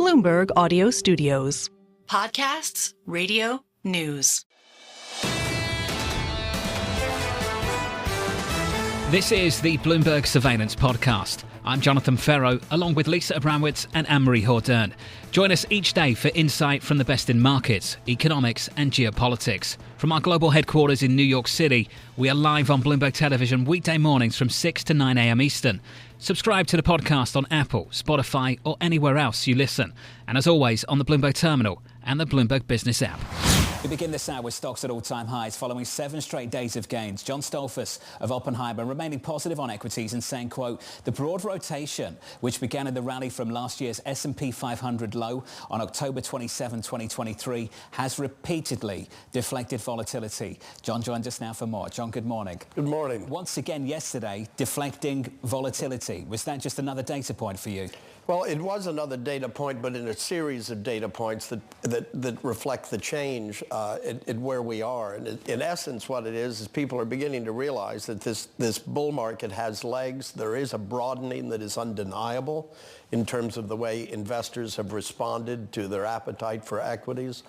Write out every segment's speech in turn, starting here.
Bloomberg Audio Studios. Podcasts, radio, news. This is the Bloomberg Surveillance Podcast. I'm Jonathan Ferro, along with Lisa Abramowitz and Anne-Marie Hordern. Join us each day for insight from the best in markets, economics and geopolitics. From our global headquarters in New York City, we are live on Bloomberg Television weekday mornings from 6 to 9 a.m. Eastern. Subscribe to the podcast on Apple, Spotify or anywhere else you listen. And as always, on the Bloomberg Terminal and the Bloomberg Business app. We begin this hour with stocks at all-time highs following 7 straight days of gains. Stoltzfus of Oppenheimer remaining positive on equities and saying, quote, the broad rotation, which began in the rally from last year's S&P 500 low on October 27, 2023, has repeatedly deflected volatility. John joins us now for more. John, good morning. Good morning. Once again yesterday, deflecting volatility. Was that just another data point for you? Well, it was another data point, but in a series of data points that reflect the change in where we are. And in essence, what it is people are beginning to realize that this bull market has legs. There is a broadening that is undeniable in terms of the way investors have responded to their appetite for equities.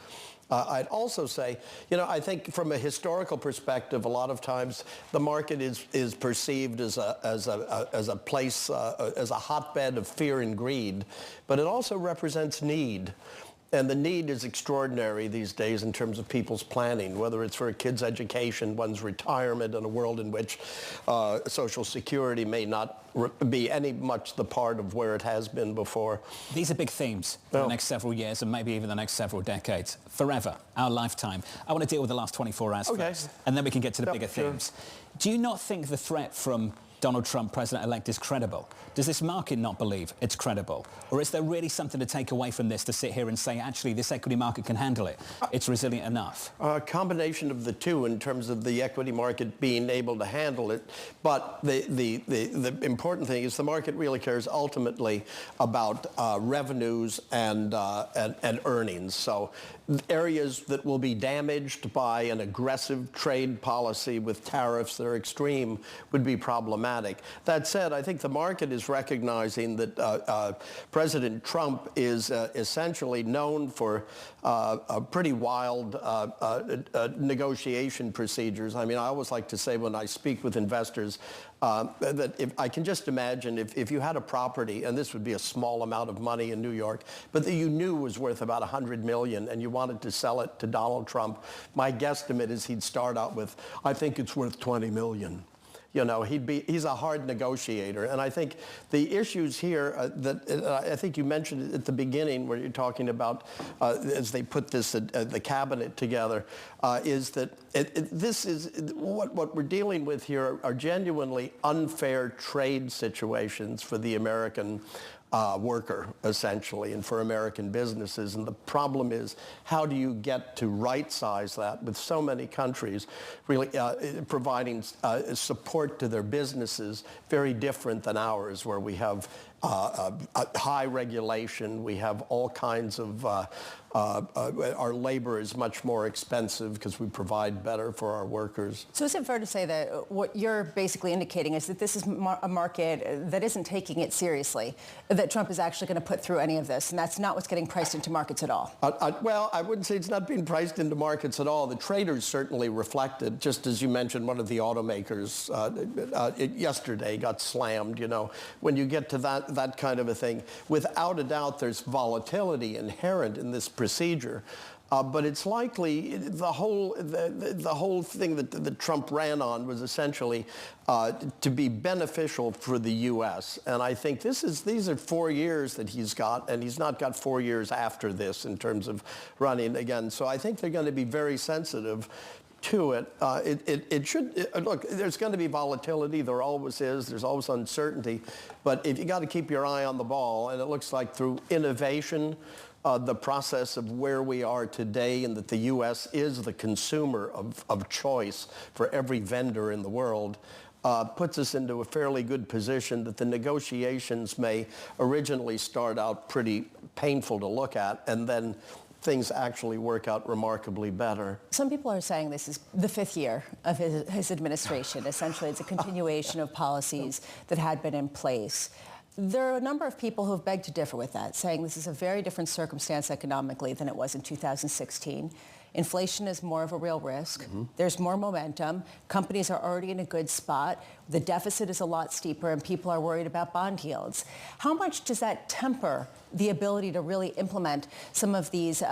I'd also say, I think from a historical perspective, a lot of times the market is perceived as a place, as a hotbed of fear and greed, but it also represents need. And the need is extraordinary these days in terms of people's planning, whether it's for a kid's education, one's retirement, in a world in which Social Security may not be any much the part of where it has been before. These are big themes for the next several years and maybe even the next several decades. Forever, our lifetime. I want to deal with the last 24 hours first, and then we can get to the bigger themes. Do you not think the threat from Donald Trump, president-elect, is credible? Does this market not believe it's credible? Or is there really something to take away from this to sit here and say, actually, this equity market can handle it? It's resilient enough? A combination of the two in terms of the equity market being able to handle it. But the important thing is the market really cares ultimately about revenues and earnings. So areas that will be damaged by an aggressive trade policy with tariffs that are extreme would be problematic. That said, I think the market is recognizing that President Trump is essentially known for a pretty wild negotiation procedures. I mean, I always like to say when I speak with investors that if I can just imagine if you had a property, and this would be a small amount of money in New York, but that you knew was worth about $100 million and you wanted to sell it to Donald Trump, my guesstimate is he'd start out with, I think it's worth $20 million. He's a hard negotiator. And I think the issues here I think you mentioned at the beginning where you're talking about as they put this, the cabinet together, is that this is what we're dealing with here are genuinely unfair trade situations for the American worker, essentially, and for American businesses. And the problem is, how do you get to right-size that with so many countries really providing support to their businesses very different than ours, where we have high regulation, we have all kinds of our labor is much more expensive because we provide better for our workers. So is it fair to say that what you're basically indicating is that this is a market that isn't taking it seriously, that Trump is actually going to put through any of this, and that's not what's getting priced into markets at all? Well, I wouldn't say it's not being priced into markets at all. The traders certainly reflected, just as you mentioned, one of the automakers yesterday got slammed. When you get to that kind of a thing, without a doubt, there's volatility inherent in this procedure. But it's likely the whole thing that Trump ran on was essentially to be beneficial for the U.S. And I think these are 4 years that he's got, and he's not got 4 years after this in terms of running again. So I think they're going to be very sensitive to it. It should look. There's going to be volatility. There always is. There's always uncertainty. But if you got to keep your eye on the ball, and it looks like through innovation, the process of where we are today, and that the U.S. is the consumer of choice for every vendor in the world, puts us into a fairly good position that the negotiations may originally start out pretty painful to look at, and then things actually work out remarkably better. Some people are saying this is the 5th year of his administration. Essentially, it's a continuation of policies that had been in place. There are a number of people who have begged to differ with that, saying this is a very different circumstance economically than it was in 2016. Inflation is more of a real risk. There's more momentum. Companies are already in a good spot. The deficit is a lot steeper, and people are worried about bond yields. How much does that temper the ability to really implement some of these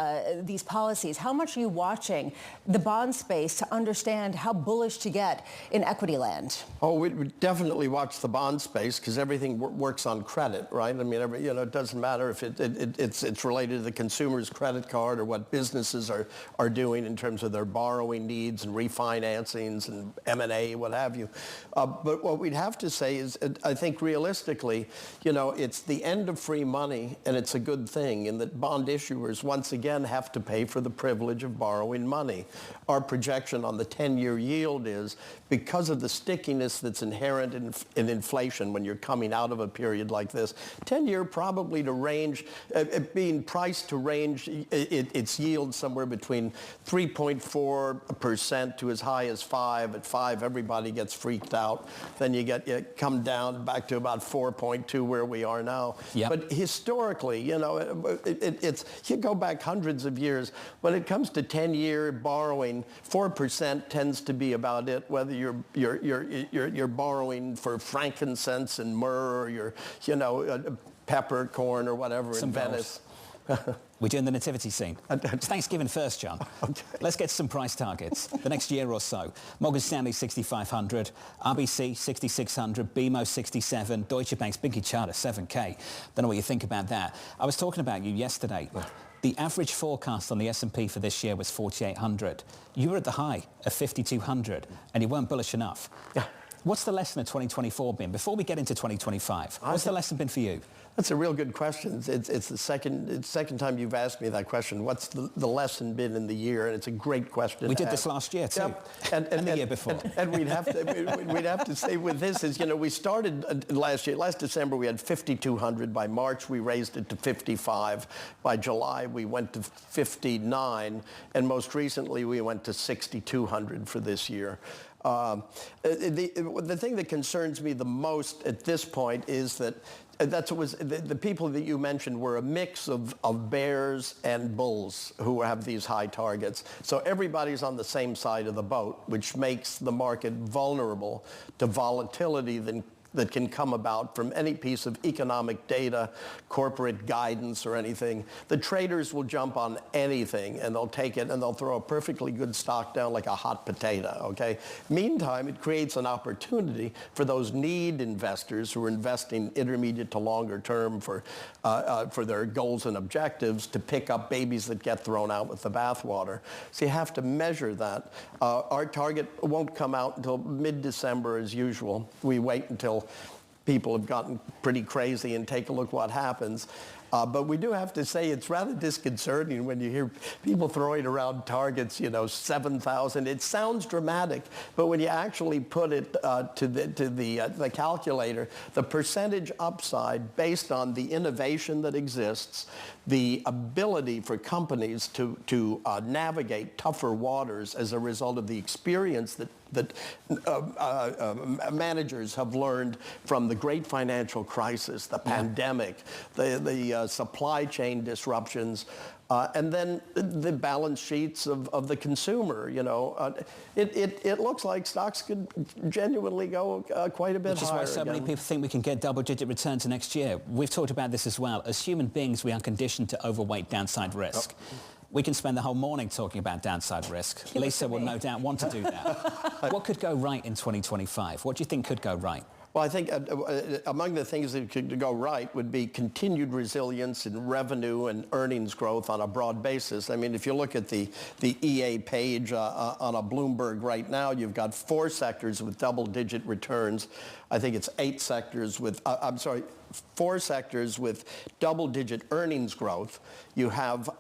policies? How much are you watching the bond space to understand how bullish to get in equity land? Oh, we definitely watch the bond space because everything works on credit, right? I mean, it doesn't matter if it's related to the consumer's credit card or what businesses are doing in terms of their borrowing needs and refinancings and M&A, what have you. But what we'd have to say is, I think realistically, it's the end of free money, and it's a good thing in that bond issuers once again have to pay for the privilege of borrowing money. Our projection on the 10-year yield is, because of the stickiness that's inherent in inflation when you're coming out of a period like this, 10-year probably to range, being priced to range its yield somewhere between 3.4% to as high as 5. At 5, everybody gets freaked out. Then you come down back to about 4.2 where we are now. Yep. But historically, you go back hundreds of years. When it comes to 10-year borrowing, 4% tends to be about it. Whether you're borrowing for frankincense and myrrh, or you're peppercorn or whatever in Venice. We're doing the nativity scene. It's Thanksgiving first, John. Okay. Let's get some price targets. The next year or so. Morgan Stanley 6,500, RBC 6,600, BMO 67, Deutsche Bank's Binky Charter 7K. Don't know what you think about that. I was talking about you yesterday. The average forecast on the S&P for this year was 4,800. You were at the high of 5,200, and you weren't bullish enough. Yeah. What's the lesson of 2024 been? Before we get into 2025, what's the lesson been for you? That's a real good question. It's the second time you've asked me that question. What's the lesson been in the year? And it's a great question. We did this last year too, and the year before. And we'd have to say with this is, we started last year. Last December we had 5,200. By March we raised it to 55. By July we went to 59, and most recently we went to 6,200 for this year. The thing that concerns me the most at this point is that the people that you mentioned were a mix of bears and bulls who have these high targets. So everybody's on the same side of the boat, which makes the market vulnerable to volatility that can come about from any piece of economic data, corporate guidance, or anything. The traders will jump on anything, and they'll take it, and they'll throw a perfectly good stock down like a hot potato, okay? Meantime, it creates an opportunity for those need investors who are investing intermediate to longer term for their goals and objectives to pick up babies that get thrown out with the bathwater. So you have to measure that. Our target won't come out until mid-December as usual. We wait until people have gotten pretty crazy and take a look what happens. But we do have to say it's rather disconcerting when you hear people throwing around targets, 7,000. It sounds dramatic, but when you actually put it to the calculator, the percentage upside based on the innovation that exists, the ability for companies to navigate tougher waters as a result of the experience that managers have learned from the great financial crisis, the pandemic, the supply chain disruptions, and then the balance sheets of the consumer. It looks like stocks could genuinely go quite a bit higher. Which is why so many people think we can get double-digit returns next year. We've talked about this as well. As human beings, we are conditioned to overweight downside risk. We can spend the whole morning talking about downside risk. Lisa will no doubt want to do that. What could go right in 2025? What do you think could go right? Well, I think among the things that could go right would be continued resilience in revenue and earnings growth on a broad basis. I mean, if you look at the EA page on a Bloomberg right now, you've got 4 sectors with double-digit returns. I think it's 8 sectors with, 4 sectors with double-digit earnings growth. You have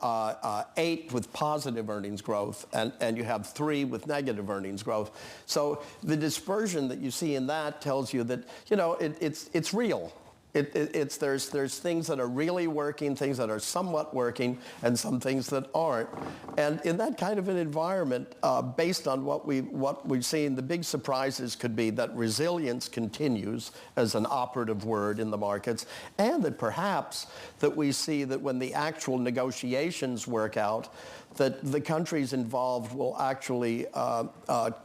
8 with positive earnings growth, and you have 3 with negative earnings growth. So the dispersion that you see in that tells you that, it's real. There's things that are really working, things that are somewhat working, and some things that aren't. And in that kind of an environment, based on what we've seen, the big surprises could be that resilience continues as an operative word in the markets, and that perhaps that we see that when the actual negotiations work out, that the countries involved will actually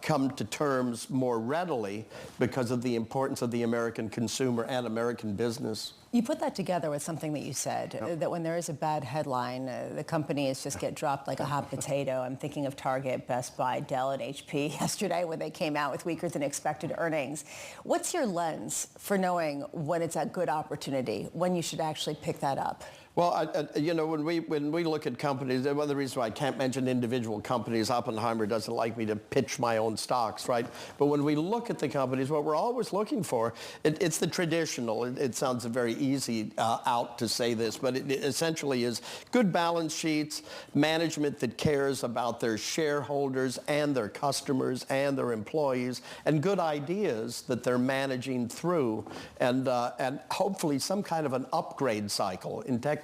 come to terms more readily because of the importance of the American consumer and American business. You put that together with something that you said, that when there is a bad headline, the companies just get dropped like a hot potato. I'm thinking of Target, Best Buy, Dell, and HP yesterday when they came out with weaker than expected earnings. What's your lens for knowing when it's a good opportunity, when you should actually pick that up? Well, when we look at companies, one of the reasons why I can't mention individual companies, Oppenheimer doesn't like me to pitch my own stocks, right? But when we look at the companies, what we're always looking for, it's the traditional. It sounds very easy out to say this, but it essentially is good balance sheets, management that cares about their shareholders and their customers and their employees, and good ideas that they're managing through, and hopefully some kind of an upgrade cycle in technology.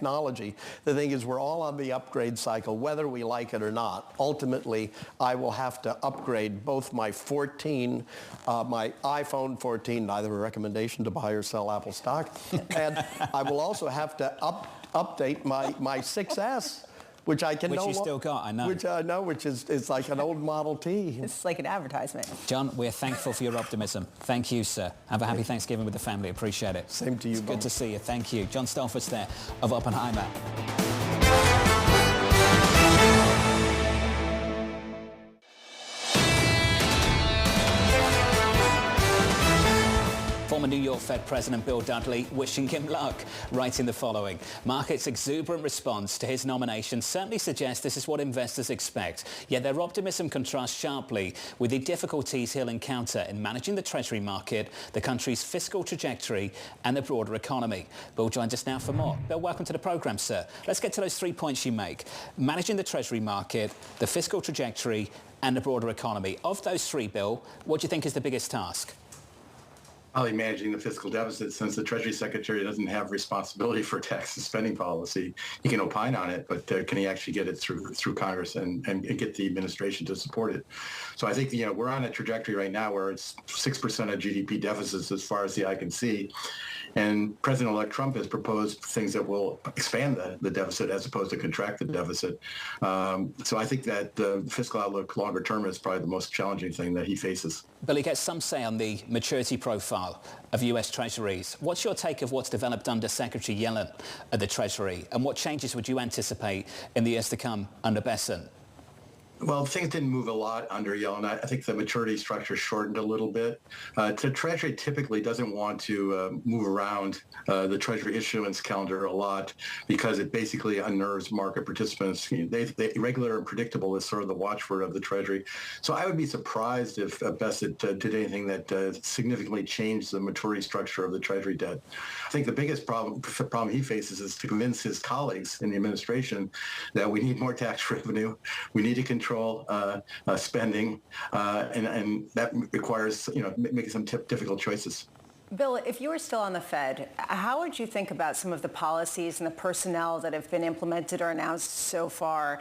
The thing is, we're all on the upgrade cycle, whether we like it or not. Ultimately, I will have to upgrade both my my iPhone 14, neither a recommendation to buy or sell Apple stock, and I will also have to update my 6S. Which I can Which you still got, I know. Which I know, which is like an old Model T. It's like an advertisement. John, we're thankful for your optimism. Thank you, sir. Have a happy Thanksgiving with the family. Appreciate it. Same to you, It's good to see you. Thank you. John Stoltzfus there of Oppenheimer. Former New York Fed President Bill Dudley wishing him luck, writing the following. Markets' exuberant response to his nomination certainly suggests this is what investors expect, yet their optimism contrasts sharply with the difficulties he'll encounter in managing the Treasury market, the country's fiscal trajectory and the broader economy. Bill joins us now for more. Bill, welcome to the programme, sir. Let's get to those 3 points you make. Managing the Treasury market, the fiscal trajectory and the broader economy. Of those three, Bill, what do you think is the biggest task? Probably managing the fiscal deficit, since the Treasury Secretary doesn't have responsibility for tax and spending policy. He can opine on it, but can he actually get it through Congress and get the administration to support it? So I think we're on a trajectory right now where it's 6% of GDP deficits as far as the eye can see. And President-elect Trump has proposed things that will expand the deficit as opposed to contract the deficit. So I think that the fiscal outlook longer term is probably the most challenging thing that he faces. Bill, he gets some say on the maturity profile of US Treasuries. What's your take of what's developed under Secretary Yellen at the Treasury? And what changes would you anticipate in the years to come under Besant? Well, things didn't move a lot under Yellen. I think the maturity structure shortened a little bit. The Treasury typically doesn't want to move around the Treasury issuance calendar a lot because it basically unnerves market participants. They regular and predictable is sort of the watchword of the Treasury. So I would be surprised if Besant did anything that significantly changed the maturity structure of the Treasury debt. I think the biggest problem he faces is to convince his colleagues in the administration that we need more tax revenue, we need to control spending, and that requires making some difficult choices. Bill, if you were still on the Fed, how would you think about some of the policies and the personnel that have been implemented or announced so far,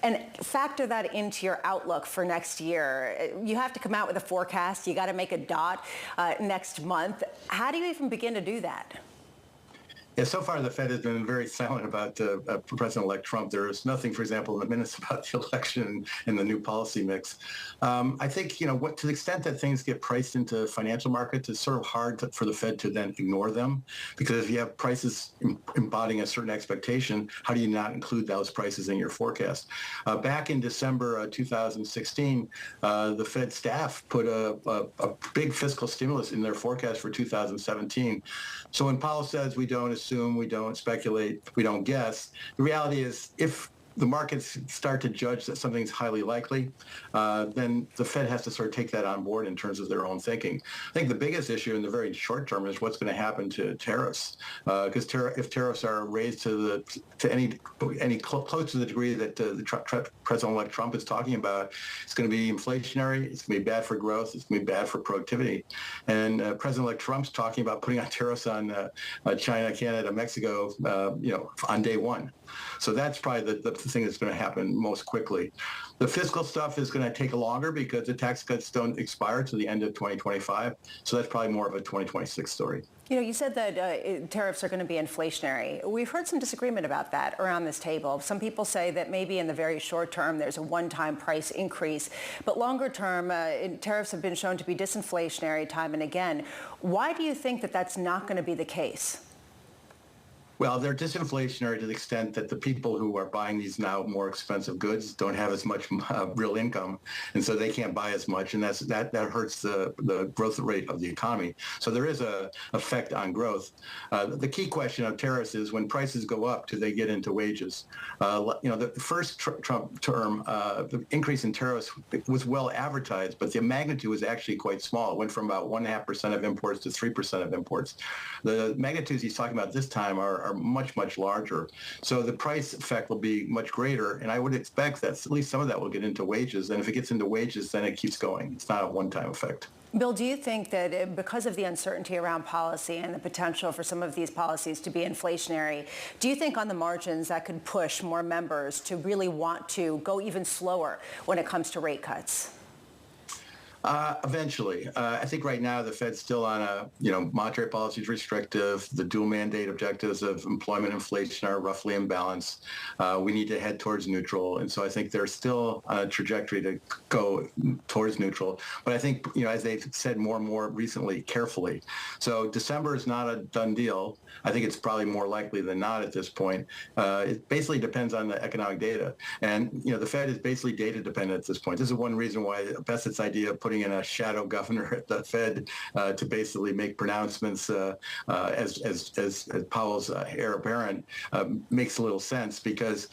and factor that into your outlook for next year? You have to come out with a forecast. You got to make a dot next month. How do you even begin to do that? Yeah, so far the Fed has been very silent about President-elect Trump. There is nothing, for example, in the minutes about the election and the new policy mix. I think, to the extent that things get priced into financial markets, it's sort of hard for the Fed to then ignore them, because if you have prices embodying a certain expectation, how do you not include those prices in your forecast? Back in December 2016, the Fed staff put a big fiscal stimulus in their forecast for 2017. So when Powell says we don't assume, we don't speculate, we don't guess, the reality is if the markets start to judge that something's highly likely, then the Fed has to sort of take that on board in terms of their own thinking. I think the biggest issue in the very short term is what's going to happen to tariffs, because if tariffs are raised to any close to the degree that President-elect Trump is talking about, it's going to be inflationary. It's going to be bad for growth. It's going to be bad for productivity. And President-elect Trump's talking about putting on tariffs on China, Canada, Mexico, on day one. So that's probably the thing that's going to happen most quickly. The fiscal stuff is going to take longer because the tax cuts don't expire to the end of 2025. So that's probably more of a 2026 story. You said that tariffs are going to be inflationary. We've heard some disagreement about that around this table. Some people say that maybe in the very short term there's a one-time price increase, but longer term tariffs have been shown to be disinflationary time and again. Why do you think that that's not going to be the case? Well, they're disinflationary to the extent that the people who are buying these now more expensive goods don't have as much real income, and so they can't buy as much, and that hurts the growth rate of the economy. So there is a effect on growth. The key question of tariffs is when prices go up, do they get into wages? The first Trump term, the increase in tariffs was well advertised, but the magnitude was actually quite small. It went from about 1.5% of imports to 3% of imports. The magnitudes he's talking about this time are much, much larger. So the price effect will be much greater, and I would expect that at least some of that will get into wages, and if it gets into wages, then it keeps going. It's not a one-time effect. Bill, do you think that because of the uncertainty around policy and the potential for some of these policies to be inflationary, do you think on the margins that could push more members to really want to go even slower when it comes to rate cuts? Eventually. I think right now the Fed's still on monetary policy is restrictive. The dual mandate objectives of employment and inflation are roughly in balance. We need to head towards neutral. And so I think they're still on a trajectory to go towards neutral. But I think, as they've said more and more recently, carefully. So December is not a done deal. I think it's probably more likely than not at this point. It basically depends on the economic data. And, the Fed is basically data dependent at this point. This is one reason why Bessett's idea of putting in a shadow governor at the Fed to basically make pronouncements as Powell's heir apparent makes a little sense because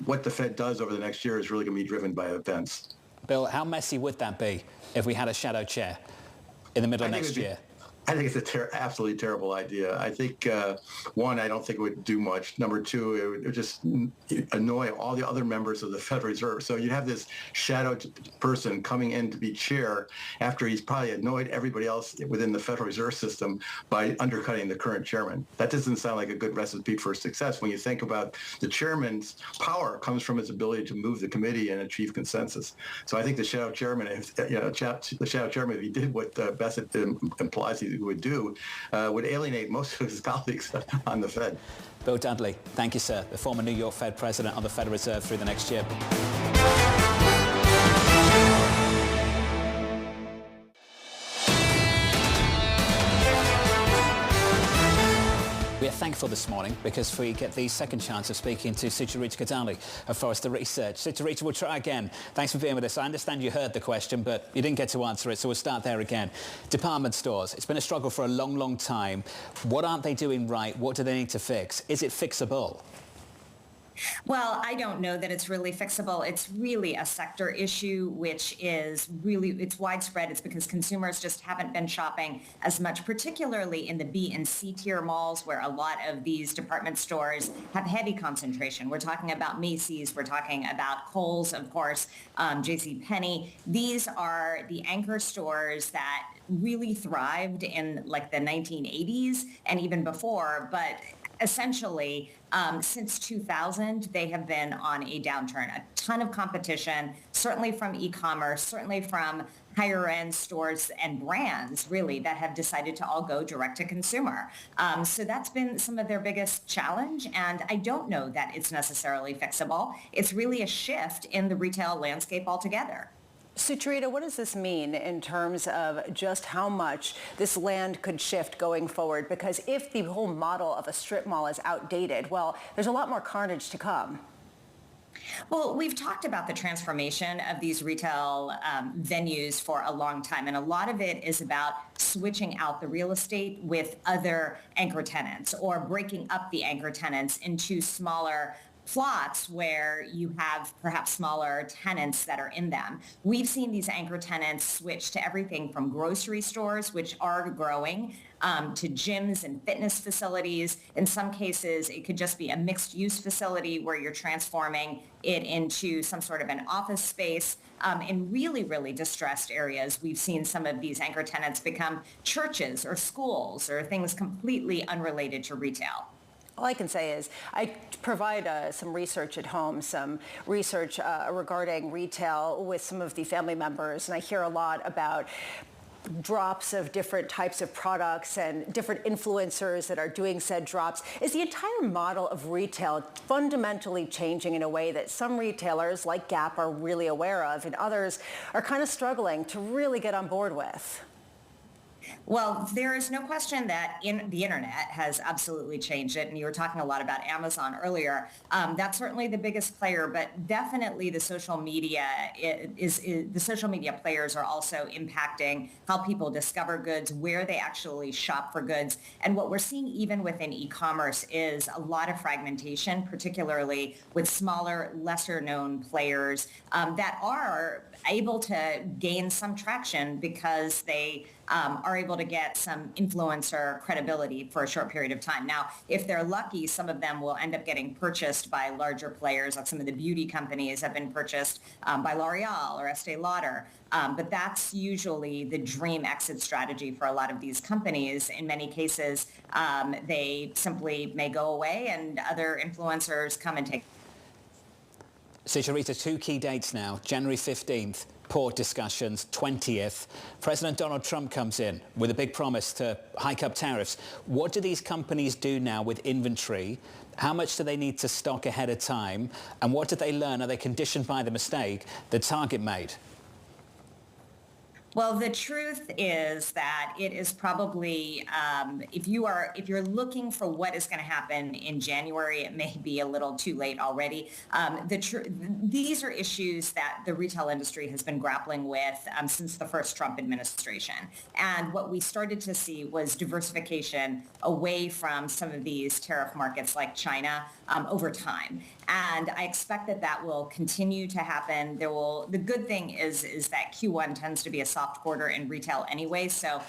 what the Fed does over the next year is really going to be driven by events. Bill, how messy would that be if we had a shadow chair in the middle of next year? I think it's an absolutely terrible idea. I think, one, I don't think it would do much. Number two, it would just annoy all the other members of the Federal Reserve. So you'd have this shadow person coming in to be chair after he's probably annoyed everybody else within the Federal Reserve System by undercutting the current chairman. That doesn't sound like a good recipe for success when you think about the chairman's power comes from his ability to move the committee and achieve consensus. So I think the shadow chairman, if he did what Bassett implies he would do, would alienate most of his colleagues on the Fed. Bill Dudley, thank you, sir. The former New York Fed president of the Federal Reserve through the next year. We are thankful this morning because we get the second chance of speaking to Sucharita Kodali of Forrester Research. Sucharita, we'll try again. Thanks for being with us. I understand you heard the question, but you didn't get to answer it, so we'll start there again. Department stores. It's been a struggle for a long, long time. What aren't they doing right? What do they need to fix? Is it fixable? Well, I don't know that it's really fixable. It's really a sector issue, which is really, it's widespread. It's because consumers just haven't been shopping as much, particularly in the B and C tier malls where a lot of these department stores have heavy concentration. We're talking about Macy's. We're talking about Kohl's, of course, JCPenney. These are the anchor stores that really thrived in like the 1980s and even before, but essentially, since 2000, they have been on a downturn. A ton of competition, certainly from e-commerce, certainly from higher-end stores and brands, really, that have decided to all go direct to consumer. So that's been some of their biggest challenge, and I don't know that it's necessarily fixable. It's really a shift in the retail landscape altogether. Sucharita, what does this mean in terms of just how much this land could shift going forward? Because if the whole model of a strip mall is outdated, well, there's a lot more carnage to come. Well, we've talked about the transformation of these retail venues for a long time, and a lot of it is about switching out the real estate with other anchor tenants or breaking up the anchor tenants into smaller plots where you have perhaps smaller tenants that are in them. We've seen these anchor tenants switch to everything from grocery stores, which are growing, to gyms and fitness facilities. In some cases, it could just be a mixed-use facility where you're transforming it into some sort of an office space. In really, really distressed areas, we've seen some of these anchor tenants become churches or schools or things completely unrelated to retail. All I can say is I provide some research at home, some research regarding retail with some of the family members, and I hear a lot about drops of different types of products and different influencers that are doing said drops. Is the entire model of retail fundamentally changing in a way that some retailers like Gap are really aware of and others are kind of struggling to really get on board with? Well, there is no question that the internet has absolutely changed it. And you were talking a lot about Amazon earlier. That's certainly the biggest player, but definitely the social media the social media players are also impacting how people discover goods, where they actually shop for goods. And what we're seeing even within e-commerce is a lot of fragmentation, particularly with smaller, lesser known players that are able to gain some traction because they are able to get some influencer credibility for a short period of time. Now, if they're lucky, some of them will end up getting purchased by larger players, like some of the beauty companies have been purchased by L'Oreal or Estee Lauder. But that's usually the dream exit strategy for a lot of these companies. In many cases, they simply may go away and other influencers come and take. Sucharita, 2 key dates now, January 15th. Port discussions, 20th. President Donald Trump comes in with a big promise to hike up tariffs. What do these companies do now with inventory? How much do they need to stock ahead of time? And what did they learn? Are they conditioned by the mistake that Target made? Well, the truth is that it is probably, if you're looking for what is going to happen in January, it may be a little too late already. These are issues that the retail industry has been grappling with since the first Trump administration. And what we started to see was diversification away from some of these tariff markets like China over time. And I expect that will continue to happen. The good thing is that Q1 tends to be a soft quarter in retail anyway, so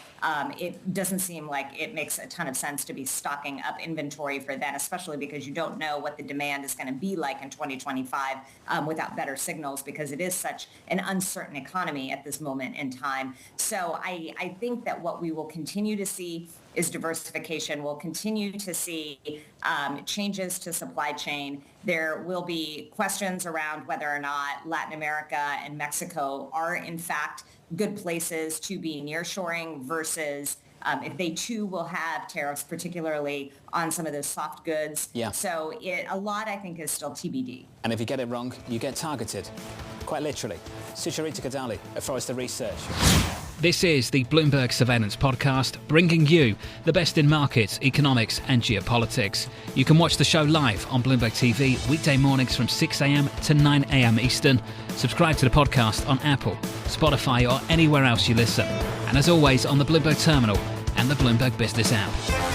it doesn't seem like it makes a ton of sense to be stocking up inventory for then, especially because you don't know what the demand is going to be like in 2025 without better signals, because it is such an uncertain economy at this moment in time. So I think that what we will continue to see is diversification. We'll continue to see changes to supply chain. There will be questions around whether or not Latin America and Mexico are in fact good places to be nearshoring versus if they too will have tariffs, particularly on some of those soft goods. Yeah. So a lot, I think, is still TBD. And if you get it wrong, you get targeted. Quite literally. Sucharita Kodali of Forrester Research. This is the Bloomberg Surveillance Podcast, bringing you the best in markets, economics and geopolitics. You can watch the show live on Bloomberg TV weekday mornings from 6 a.m. to 9 a.m. Eastern. Subscribe to the podcast on Apple, Spotify or anywhere else you listen. And as always, on the Bloomberg Terminal and the Bloomberg Business app.